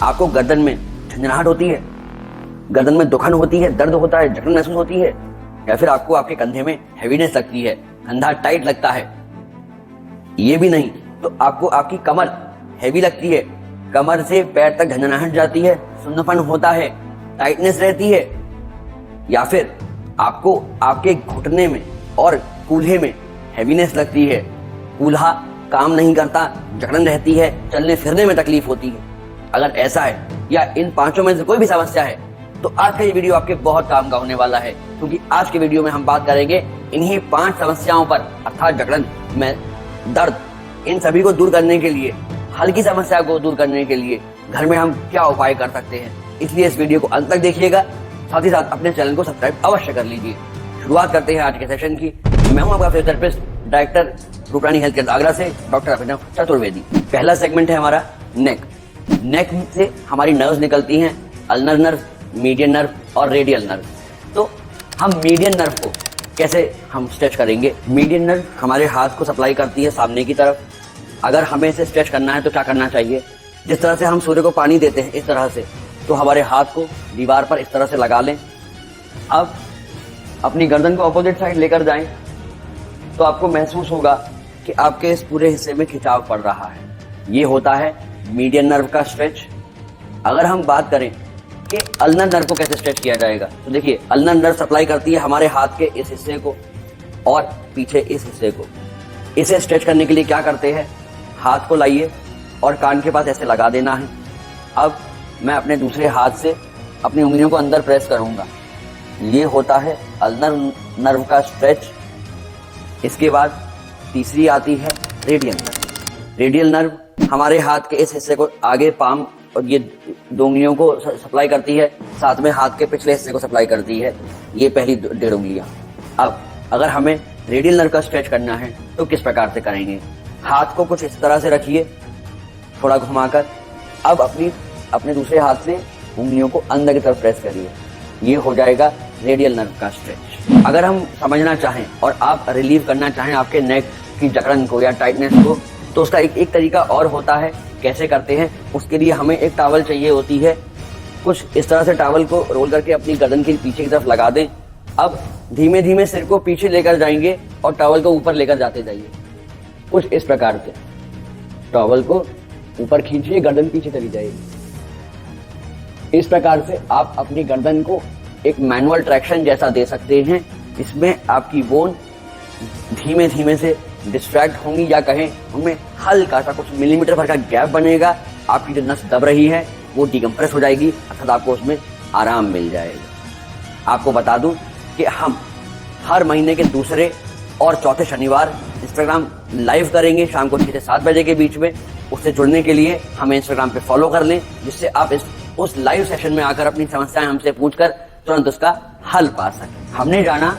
आपको गर्दन में झंझनाहट होती है, गर्दन में दुखन होती है, दर्द होता है, जकड़न महसूस होती है, या फिर आपको आपके कंधे में हैवीनेस लगती है, कंधा टाइट लगता है, ये भी नहीं तो आपको आपकी कमर हैवी लगती है, कमर से पैर तक झंझनाहट जाती है, सुन्नपन होता है, टाइटनेस रहती है, या फिर आपको आपके घुटने में और कूल्हे में हैवीनेस लगती है, कूल्हा काम नहीं करता, जकड़न रहती है, चलने फिरने में तकलीफ होती है। अगर ऐसा है या इन पांचों में से कोई भी समस्या है तो आज का ये वीडियो आपके बहुत काम का होने वाला है, क्योंकि आज के वीडियो में हम बात करेंगे इन्हीं 5 समस्याओं पर, अर्थात जकड़न में दर्द, इन सभी को दूर करने के लिए, हल्की समस्या को दूर करने के लिए घर में हम क्या उपाय कर सकते हैं। इसलिए इस वीडियो को अंत तक देखिएगा, साथ ही साथ अपने चैनल को सब्सक्राइब अवश्य कर लीजिए। शुरुआत करते हैं आज के सेशन की। मैं हूं आपका physiotherapist, director Rooprani health care Agra से, डॉक्टर अभिनव चतुर्वेदी। पहला सेगमेंट है हमारा नेक। नेक से हमारी नर्व्स निकलती हैं, अल्नर नर्व, मीडियन नर्व और रेडियल नर्व। तो हम मीडियन नर्व को कैसे हम स्ट्रेच करेंगे। मीडियन नर्व हमारे हाथ को सप्लाई करती है सामने की तरफ। अगर हमें इसे स्ट्रेच करना है तो क्या करना चाहिए, जिस तरह से हम सूर्य को पानी देते हैं इस तरह से, तो हमारे हाथ को दीवार पर इस तरह से लगा लें। अब अपनी गर्दन को अपोजिट साइड लेकर जाएं तो आपको महसूस होगा कि आपके इस पूरे हिस्से में खिंचाव पड़ रहा है। ये होता है मीडियन नर्व का स्ट्रेच। अगर हम बात करें कि अल्नर नर्व को कैसे स्ट्रेच किया जाएगा, तो देखिए अल्नर नर्व सप्लाई करती है हमारे हाथ के इस हिस्से को और पीछे इस हिस्से को। इसे स्ट्रेच करने के लिए क्या करते हैं, हाथ को लाइए और कान के पास ऐसे लगा देना है। अब मैं अपने दूसरे हाथ से अपनी उंगलियों को अंदर प्रेस करूंगा। ये होता है अल्नर नर्व का स्ट्रेच। इसके बाद तीसरी आती है रेडियल नर्व। रेडियल नर्व हमारे हाथ के इस हिस्से को आगे पाम और ये 2 उंगलियों को सप्लाई करती है, साथ में हाथ के पिछले हिस्से को सप्लाई करती है, ये पहली 1.5 उंगलियां। अब अगर हमें रेडियल नर्व का स्ट्रेच करना है तो किस प्रकार से करेंगे। हाथ को कुछ इस तरह से रखिए, थोड़ा घुमाकर। अब अपने दूसरे हाथ से उंगलियों को अंदर की तरफ प्रेस करिए। ये हो जाएगा रेडियल नर्व का स्ट्रेच। अगर हम समझना चाहें और आप रिलीव करना चाहें आपके नेक की जकड़न को या टाइटनेस को, तो उसका एक तरीका और होता है। कैसे करते हैं, उसके लिए हमें एक टॉवल चाहिए होती है। कुछ इस तरह से टॉवल को रोल करके अपनी गर्दन के पीछे की तरफ लगा दें। अब धीमे धीमे सिर को पीछे लेकर जाएंगे और टॉवल को ऊपर लेकर जाते जाइए, कुछ इस प्रकार से। टॉवल को ऊपर खींचिए, गर्दन पीछे चली जाएगी। इस प्रकार से आप अपनी गर्दन को एक मैनुअल ट्रैक्शन जैसा दे सकते हैं, जिसमें आपकी बोन धीमे धीमे से डिस्ट्रैक्ट होंगी, या कहें उनमें हल्का सा कुछ मिलीमीटर भर का गैप बनेगा। आपकी जो नस दब रही है वो डिकम्प्रेस हो जाएगी, अर्थात आपको उसमें आराम मिल जाएगा। आपको बता दूं कि हम हर महीने के दूसरे और चौथे शनिवार इंस्टाग्राम लाइव करेंगे शाम को 6 से 7 बजे के बीच में। उससे जुड़ने के लिए हमें इंस्टाग्राम पे फॉलो कर लें, जिससे आप उस लाइव सेशन में आकर अपनी समस्याएं हमसे पूछकर तुरंत उसका हल पा सकें। हमने जाना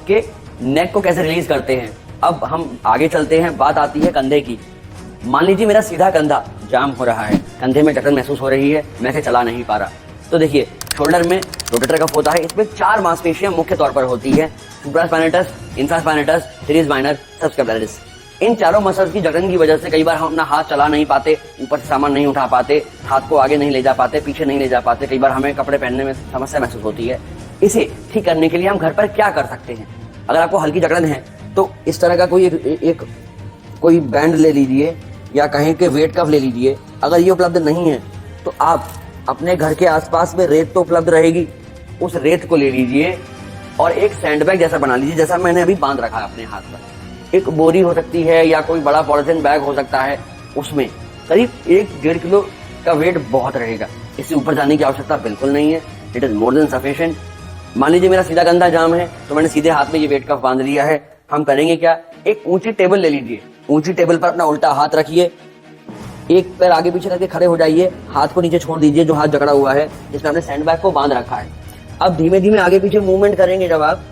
कि नेक को कैसे रिलीज करते हैं। अब हम आगे चलते हैं, बात आती है कंधे की। मान लीजिए मेरा सीधा कंधा जाम हो रहा है, कंधे में जकड़न महसूस हो रही है, मैं इसे चला नहीं पा रहा। तो देखिए शोल्डर में रोटेटर कफ होता है, इसमें 4 मांसपेशियां मुख्य तौर पर होती है, supraspinatus, infraspinatus, teres minor, subscapularis. इन चारों मसल्स की जकड़न की वजह से कई बार हम अपना हाथ चला नहीं पाते, ऊपर से सामान नहीं उठा पाते, हाथ को आगे नहीं ले जा पाते, पीछे नहीं ले जा पाते। कई बार हमें कपड़े पहनने में समस्या महसूस होती है। इसे ठीक करने के लिए हम घर पर क्या कर सकते हैं। अगर आपको हल्की जकड़न है तो इस तरह का कोई बैंड ले लीजिए, या कहें कि वेट कफ ले लीजिए। अगर ये उपलब्ध नहीं है तो आप अपने घर के आसपास में रेत तो उपलब्ध रहेगी, उस रेत को ले लीजिए और एक सैंडबैग जैसा बना लीजिए, जैसा मैंने अभी बांध रखा है अपने हाथ पर। एक बोरी हो सकती है या कोई बड़ा पॉलिथीन बैग हो सकता है, उसमें करीब 1-1.5 किलो का वेट बहुत रहेगा। इससे ऊपर जाने की आवश्यकता बिल्कुल नहीं है, it is more than sufficient. मान लीजिए मेरा सीधा कंधा जाम है तो मैंने सीधे हाथ में ये वेट कफ बांध लिया है। हम करेंगे क्या, एक ऊंची टेबल ले लीजिए, ऊंची टेबल पर अपना उल्टा हाथ रखिए, एक पैर आगे पीछे करके खड़े हो जाइए, हाथ को नीचे छोड़ दीजिए जो हाथ जकड़ा हुआ है जिसमें हमने सैंडबैग को बांध रखा है। अब धीमे धीमे आगे पीछे मूवमेंट करेंगे जब आप,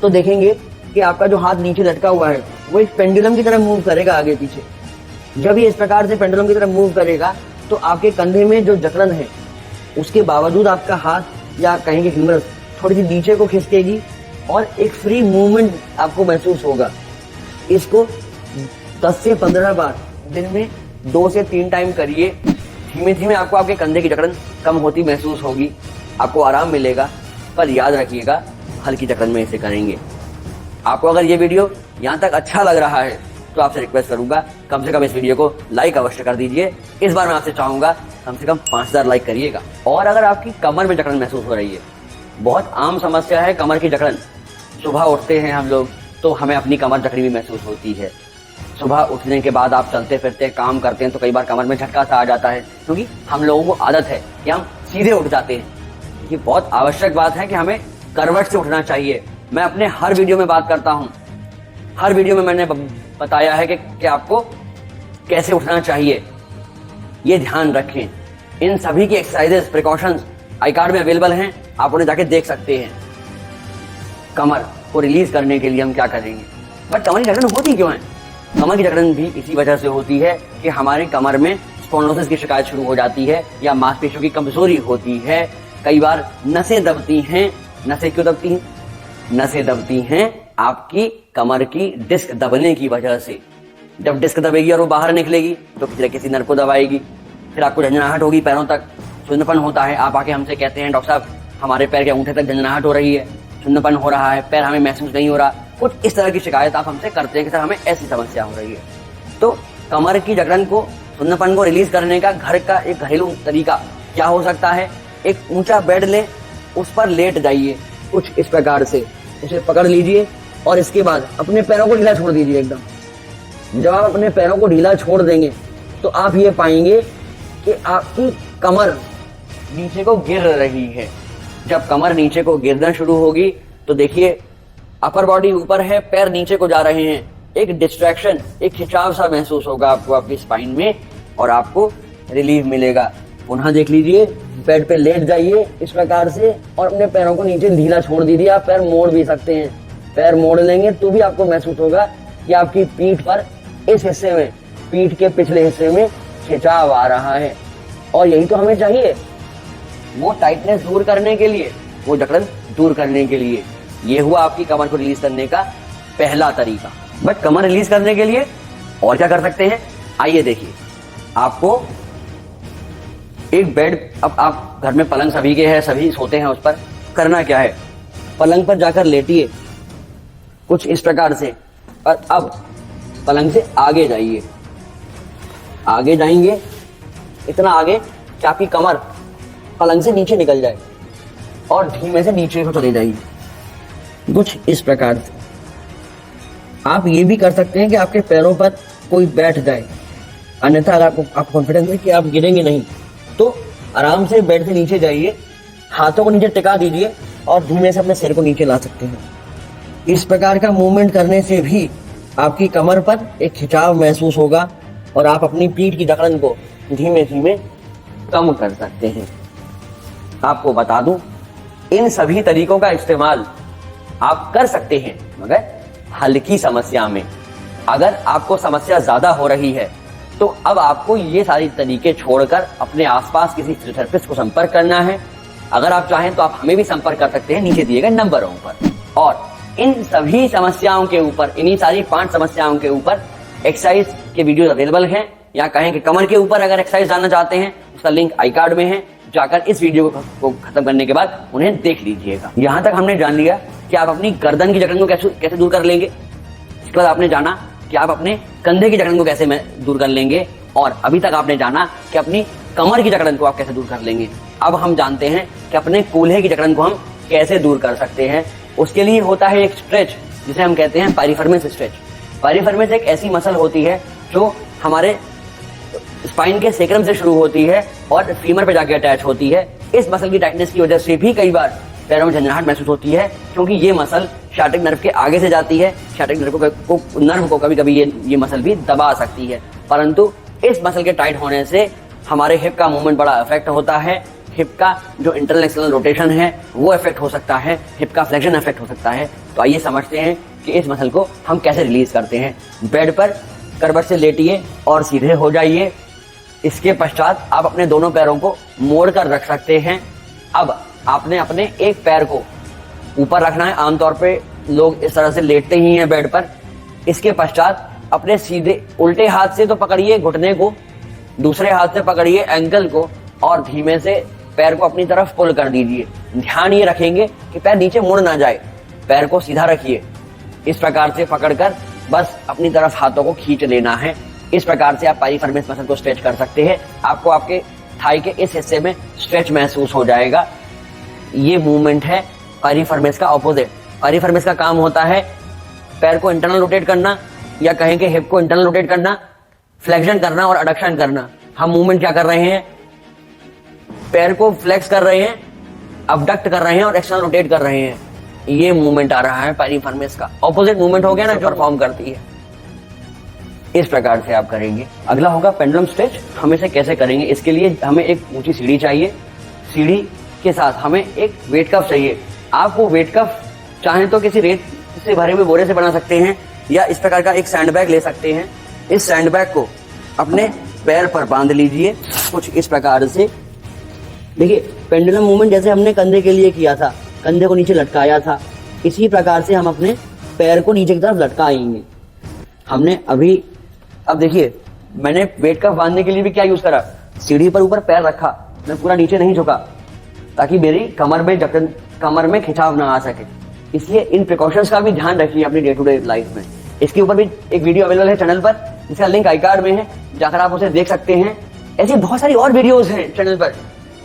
तो देखेंगे कि आपका जो हाथ नीचे लटका हुआ है वो एक पेंडुलम की तरह मूव करेगा आगे पीछे। जब ये इस प्रकार से पेंडुलम की तरह मूव करेगा तो आपके कंधे में जो जकड़न है उसके बावजूद आपका हाथ या कहेंगे ह्यूमरस थोड़ी सी नीचे को खिसकेगी और एक फ्री मूवमेंट आपको महसूस होगा। इसको 10 से 15 बार दिन में 2 से 3 टाइम करिए। धीमे धीमे आपको आपके कंधे की जकड़न कम होती महसूस होगी, आपको आराम मिलेगा। पर याद रखिएगा, हल्की जकड़न में इसे करेंगे। आपको अगर ये वीडियो यहाँ तक अच्छा लग रहा है तो आपसे रिक्वेस्ट करूंगा कम से कम इस वीडियो को लाइक अवश्य कर दीजिए। इस बार मैं आपसे चाहूंगा कम से कम 5000 लाइक करिएगा। और अगर आपकी कमर में जकड़न महसूस हो रही है, बहुत आम समस्या है कमर की जकड़न। सुबह उठते हैं हम लोग तो हमें अपनी कमर जकड़ी हुई महसूस होती है। सुबह उठने के बाद आप चलते फिरते काम करते हैं तो कई बार कमर में झटका सा आ जाता है, क्योंकि हम लोगों को आदत है कि हम सीधे उठ जाते हैं। ये बहुत आवश्यक बात है कि हमें करवट से उठना चाहिए। मैं अपने हर वीडियो में बात करता हूँ, हर वीडियो में मैंने बताया है कि आपको कैसे उठना चाहिए। ये ध्यान रखें। इन सभी की एक्सरसाइजेस, प्रिकॉशंस आई कार्ड में अवेलेबल हैं, आप उन्हें जाके देख सकते हैं। कमर को रिलीज करने के लिए हम क्या करेंगे? बट कमर की जकड़न होती क्यों है? कमर की जकड़न भी इसी वजह से होती है कि हमारे कमर में स्पॉन्डिलोसिस की शिकायत शुरू हो जाती है या मांसपेशियों की कमजोरी होती है। कई बार नसें दबती हैं। नसें क्यों दबती हैं? नसें दबती हैं आपकी कमर की डिस्क दबने की वजह से। जब डिस्क दबेगी और वो बाहर निकलेगी तो किसी नर्व को दबाएगी, फिर आपको झंझनाहट होगी, पैरों तक सुन्नपन होता है। आप आके हमसे कहते हैं डॉक्टर साहब हमारे पैर के अंगूठे तक झंझनाहट हो रही है, सुन्नपन हो रहा है, पैर हमें महसूस नहीं हो रहा। कुछ इस तरह की शिकायत आप हमसे करते हैं कि सर हमें ऐसी समस्या हो रही है। तो कमर की जकड़न को, सुन्नपन को रिलीज करने का घर का एक घरेलू तरीका क्या हो सकता है? एक ऊंचा बेड ले, उस पर लेट जाइए कुछ इस प्रकार से, उसे पकड़ लीजिए और इसके बाद अपने पैरों को ढीला छोड़ दीजिए एकदम। जब आप अपने पैरों को ढीला छोड़ देंगे तो आप ये पाएंगे कि आपकी कमर नीचे को गिर रही है। जब कमर नीचे को गिरना शुरू होगी तो देखिए अपर बॉडी ऊपर है, पैर नीचे को जा रहे हैं। एक डिस्ट्रैक्शन, एक खिंचाव सा महसूस होगा आपको आपकी स्पाइन में और आपको रिलीफ मिलेगा। पुनः देख लीजिए, बेड पे लेट जाइए इस प्रकार से और अपने पैरों को नीचे ढीला छोड़ दीजिए। आप पैर मोड़ भी सकते हैं, पैर मोड़ लेंगे तो भी आपको महसूस होगा कि आपकी पीठ पर इस हिस्से में, पीठ के पिछले हिस्से में खिंचाव आ रहा है। और यही तो हमें चाहिए, वो टाइटनेस दूर करने के लिए, वो जकड़न दूर करने के लिए। ये हुआ आपकी कमर को रिलीज करने का पहला तरीका। बट कमर रिलीज करने के लिए और क्या कर सकते हैं? आइए देखिए। आपको एक बेड, अब आप घर में पलंग सभी के हैं, सभी सोते हैं उस पर। करना क्या है? पलंग पर जाकर लेटिए कुछ इस प्रकार से और अब पलंग से आगे जाइए। आगे जाएंगे इतना आगे कि आपकी कमर पलंग से नीचे निकल जाए और धीमे से नीचे को चले जाइए कुछ इस प्रकार से। आप ये भी कर सकते हैं कि आपके पैरों पर कोई बैठ जाए, अन्यथा अगर आप कॉन्फिडेंस है कि आप गिरेंगे नहीं तो आराम से बेड से नीचे जाइए, हाथों को नीचे टिका दीजिए और धीमे से अपने सिर को नीचे ला सकते हैं। इस प्रकार का मूवमेंट करने से भी आपकी कमर पर एक खिंचाव महसूस होगा और आप अपनी पीठ की जकड़न को धीमे धीमे कम कर सकते हैं। आपको बता दूं, इन सभी तरीकों का इस्तेमाल आप कर सकते हैं मगर हल्की समस्या में। अगर आपको समस्या ज्यादा हो रही है तो अब आपको ये सारी तरीके छोड़कर अपने आसपास किसी फिजियोथेरेपिस्ट को संपर्क करना है। अगर आप चाहें तो आप हमें भी संपर्क कर सकते हैं नीचे दिए गए नंबरों पर। और इन सभी समस्याओं के ऊपर, इन्हीं सारी 5 समस्याओं के ऊपर एक्सरसाइज के वीडियो अवेलेबल हैं, या कहें कि कमर के ऊपर अगर एक्सरसाइज जानना चाहते हैं उसका लिंक आई कार्ड में है। जाकर इस वीडियो को खत्म करने के बाद उन्हें देख लीजिएगा। यहाँ तक हमने जान लिया कि आप अपनी गर्दन की जकड़न को कैसे दूर कर लेंगे। इसके बाद आपने जाना कि आप अपने कंधे की जकड़न को कैसे दूर कर लेंगे, और अभी तक आपने जाना कि अपनी कमर की जकड़न को आप कैसे दूर कर लेंगे। अब हम जानते हैं कि अपने कूल्हे की जकड़न को हम कैसे दूर कर सकते हैं। उसके लिए होता है एक स्ट्रेच जिसे हम कहते हैं पाइरीफर्मिस स्ट्रेच। पाइरीफर्मिस एक ऐसी मसल होती है जो हमारे स्पाइन के सेक्रम से शुरू होती है और फीमर पे जाके अटैच होती है। इस मसल की टाइटनेस की वजह से भी कई बार पैरों में झंझनाहट महसूस होती है, क्योंकि ये मसल शाटिक नर्व के आगे से जाती है। शाटिक नर्व को कभी कभी ये मसल भी दबा सकती है, परंतु इस मसल के टाइट होने से हमारे हिप का मूवमेंट बड़ा इफेक्ट होता है। हिप का जो इंटरनल एक्सटर्नल रोटेशन है वो इफेक्ट हो सकता है, हिप का फ्लेक्शन इफेक्ट हो सकता है। तो आइए समझते हैं कि इस मसल को हम कैसे रिलीज करते हैं। बेड पर करवट से लेटिए और सीधे हो जाइए। इसके पश्चात आप अपने दोनों पैरों को मोड़ कर रख सकते हैं। अब आपने अपने एक पैर को ऊपर रखना है। आमतौर पे लोग इस तरह से लेटते ही हैं बेड पर। इसके पश्चात अपने सीधे उल्टे हाथ से तो पकड़िए घुटने को, दूसरे हाथ से पकड़िए एंकल को और धीमे से पैर को अपनी तरफ पुल कर दीजिए। ध्यान ये रखेंगे कि पैर नीचे मुड़ ना जाए, पैर को सीधा रखिए। इस प्रकार से पकड़कर बस अपनी तरफ हाथों को खींच लेना है। इस प्रकार से आप पाइरीफर्मिस मसल को स्ट्रेच कर सकते हैं। आपको आपके थाई के इस हिस्से में स्ट्रेच महसूस हो जाएगा। ये मूवमेंट है पाइरीफर्मिस का ऑपोजिट। पाइरीफर्मिस का काम होता है पैर को इंटरनल रोटेट करना, या कहें कि हिप को इंटरनल रोटेट करना, फ्लेक्शन करना और अडक्शन करना। हम मूवमेंट क्या कर रहे हैं, पैर को फ्लेक्स कर रहे हैं, अबडक्ट कर रहे हैं और एक्सटर्नल रोटेट कर रहे हैं। ये मूवमेंट आ रहा है पाइरीफर्मिस का। ऑपोजिट मूवमेंट हो गया ना जो परफॉर्म करती है। इस प्रकार से आप करेंगे। अगला होगा पेंडुलम स्ट्रेच। हम इसे कैसे करेंगे, इसके लिए हमें एक ऊंची सीढ़ी चाहिए। सीढ़ी के साथ हमें एक वेट कफ चाहिए। आपको वेट कफ चाहे तो किसी रेत से भरे हुए बोरे से बना सकते हैं, या इस प्रकार का एक सैंडबैग ले सकते हैं। इस सैंडबैग को अपने पैर पर बांध लीजिए कुछ इस प्रकार से। देखिए पेंडुलम मूवमेंट जैसे हमने कंधे के लिए किया था, कंधे को नीचे लटकाया था, इसी प्रकार से हम अपने पैर को नीचे की तरफ लटकाएंगे। हमने अभी अब देखिए मैंने वेट कफ बांधने के लिए भी क्या यूज करा, सीढ़ी पर ऊपर पैर रखा, मैं पूरा नीचे नहीं झुका ताकि मेरी कमर में खिंचाव ना आ सके। इसलिए इन प्रिकॉशंस का भी ध्यान रखिए अपनी डे टू डे लाइफ में। इसके ऊपर भी एक वीडियो अवेलेबल है चैनल पर, जिसका लिंक आई कार्ड में है, जाकर आप उसे देख सकते हैं। ऐसी बहुत सारी और वीडियोस हैं चैनल पर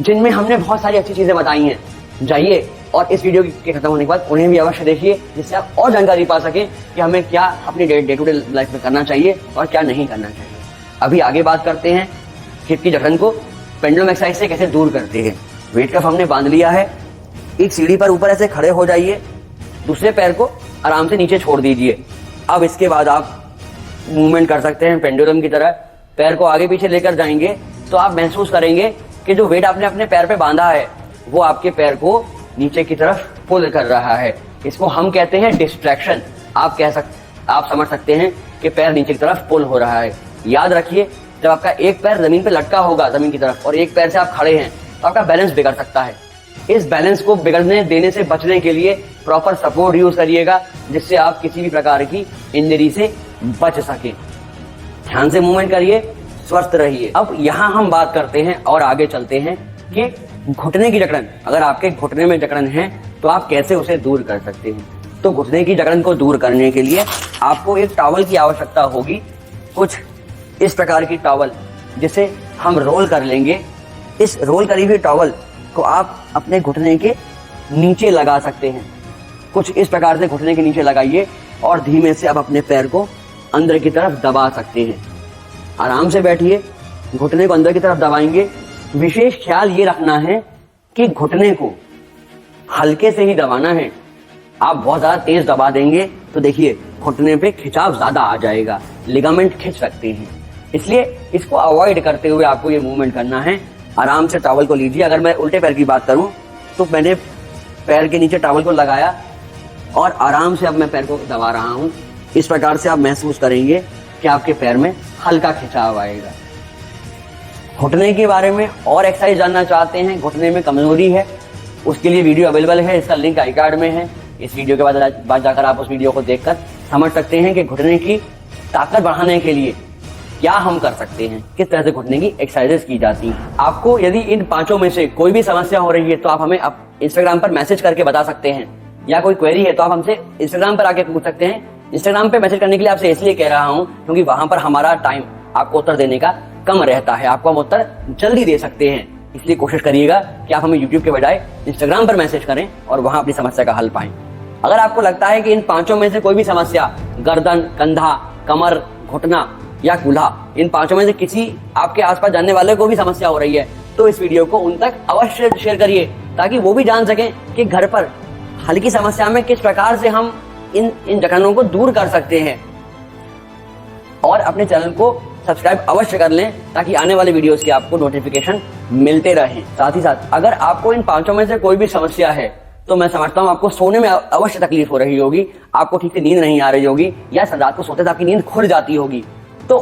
जिनमें हमने बहुत सारी अच्छी चीजें बताई हैं। जाइए और इस वीडियो के खत्म होने के बाद उन्हें भी अवश्य देखिए, जिससे आप और जानकारी पा सकें कि हमें क्या अपनी डे टू डे लाइफ में करना चाहिए और क्या नहीं करना चाहिए। अभी आगे बात करते हैं हिप की जकड़न को पेंडुलम एक्सरसाइज से कैसे दूर करते हैं। वेट कफ हमने बांध लिया है। एक सीढ़ी पर ऊपर ऐसे खड़े हो जाइए, दूसरे पैर को आराम से नीचे छोड़ दीजिए। अब इसके बाद आप मूवमेंट कर सकते हैं पेंडुलम की तरह। पैर को आगे पीछे लेकर जाएंगे तो आप महसूस करेंगे कि जो वेट आपने अपने पैर पे बांधा है वो आपके पैर को नीचे की तरफ पुल कर रहा है। इसको हम कहते हैं डिस्ट्रैक्शन। आप समझ सकते हैं कि पैर नीचे की तरफ पुल हो रहा है। याद रखिए जब आपका एक पैर जमीन पे लटका होगा जमीन की तरफ और एक पैर से आप खड़े हैं तो आपका बैलेंस बिगड़ सकता है। इस बैलेंस को बिगड़ने देने से बचने के लिए प्रॉपर सपोर्ट यूज करिएगा, जिससे आप किसी भी प्रकार की इंजरी से बच सके। ध्यान से मूवमेंट करिए, स्वस्थ रहिए। अब यहाँ हम बात करते हैं और आगे चलते हैं कि घुटने की जकड़न, अगर आपके घुटने में जकड़न है तो आप कैसे उसे दूर कर सकते हैं। तो घुटने की जकड़न को दूर करने के लिए आपको एक टॉवल की आवश्यकता होगी, कुछ इस प्रकार की टॉवल जिसे हम रोल कर लेंगे। इस रोल करी हुई टॉवल को आप अपने घुटने के नीचे लगा सकते हैं। कुछ इस प्रकार से घुटने के नीचे लगाइए और धीमे से आप अपने पैर को अंदर की तरफ दबा सकते हैं। आराम से बैठिए, घुटने को अंदर की तरफ दबाएंगे। विशेष ख्याल ये रखना है कि घुटने को हल्के से ही दबाना है। आप बहुत ज्यादा तेज दबा देंगे तो देखिए घुटने पे खिंचाव ज्यादा आ जाएगा, लिगामेंट खिंच सकते हैं। इसलिए इसको अवॉइड करते हुए आपको ये मूवमेंट करना है। आराम से टॉवल को लीजिए। अगर मैं उल्टे पैर की बात करूं तो मैंने पैर के नीचे टॉवल को लगाया और आराम से अब मैं पैर को दबा रहा हूं। इस प्रकार से आप महसूस करेंगे कि आपके पैर में हल्का खिंचाव आएगा। घुटने के बारे में और एक्सरसाइज जानना चाहते हैं, घुटने में कमजोरी है, उसके लिए वीडियो अवेलेबल है, इसका लिंक आई कार्ड में है। इस वीडियो के बाद जाकर आप उस वीडियो को देखकर समझ सकते हैं कि घुटने की ताकत बढ़ाने के लिए क्या हम कर सकते हैं, किस तरह से घुटने की एक्सरसाइजेस की जाती हैं। आपको यदि इन पांचों में से कोई भी समस्या हो रही है तो आप हमें इंस्टाग्राम पर मैसेज करके बता सकते हैं, या कोई क्वेरी है तो आप हमसे इंस्टाग्राम पर आके पूछ सकते हैं। इंस्टाग्राम पे मैसेज करने के लिए आपसे इसलिए कह रहा हूं क्योंकि वहां पर हमारा टाइम आपको उत्तर देने का कम रहता है, आपको हम उत्तर जल्दी दे सकते हैं। इसलिए कोशिश करिएगा कि आप हमें यूट्यूब के बजाय इंस्टाग्राम पर मैसेज करें और वहां अपनी समस्या का हल पाएं। अगर आपको लगता है कि इन पांचों में से कोई भी समस्या, गर्दन, कंधा, कमर, घुटना या कूल्हा, इन पांचों में से किसी आपके आसपास जानने वाले को भी समस्या हो रही है तो इस वीडियो को उन तक अवश्य शेयर करिए, ताकि वो भी जान सकें कि घर पर हल्की समस्या में किस प्रकार से हम इन जकड़नों को दूर कर सकते हैं। और अपने चैनल को सब्सक्राइब अवश्य कर लें ताकि आने वाले वीडियोस के आपको नोटिफिकेशन मिलते रहें। साथ ही साथ अगर आपको इन पांचों में से कोई भी समस्या है तो मैं समझता हूँ आपको सोने में अवश्य तकलीफ हो रही होगी, आपको ठीक से नींद नहीं आ रही होगी, या रात को सोते आपकी नींद खुल जाती होगी। तो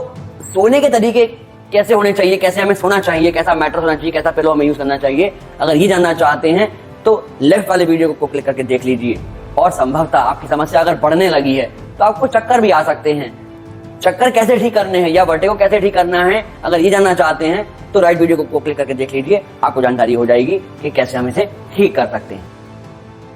सोने के तरीके कैसे होने चाहिए, कैसे हमें सोना चाहिए, कैसा मैट्रेस होना चाहिए, कैसा पिलो हमें यूज करना चाहिए, अगर ये जानना चाहते हैं तो लेफ्ट वाले वीडियो को क्लिक करके देख लीजिए। और संभवतः आपकी समस्या अगर बढ़ने लगी है तो आपको चक्कर भी आ सकते हैं चक्कर कैसे ठीक करने हैं या वर्टिगो कैसे ठीक करना है, अगर ये जानना चाहते हैं तो राइट वीडियो को क्लिक करके देख लीजिए, आपको जानकारी हो जाएगी कि कैसे हम इसे ठीक कर सकते हैं।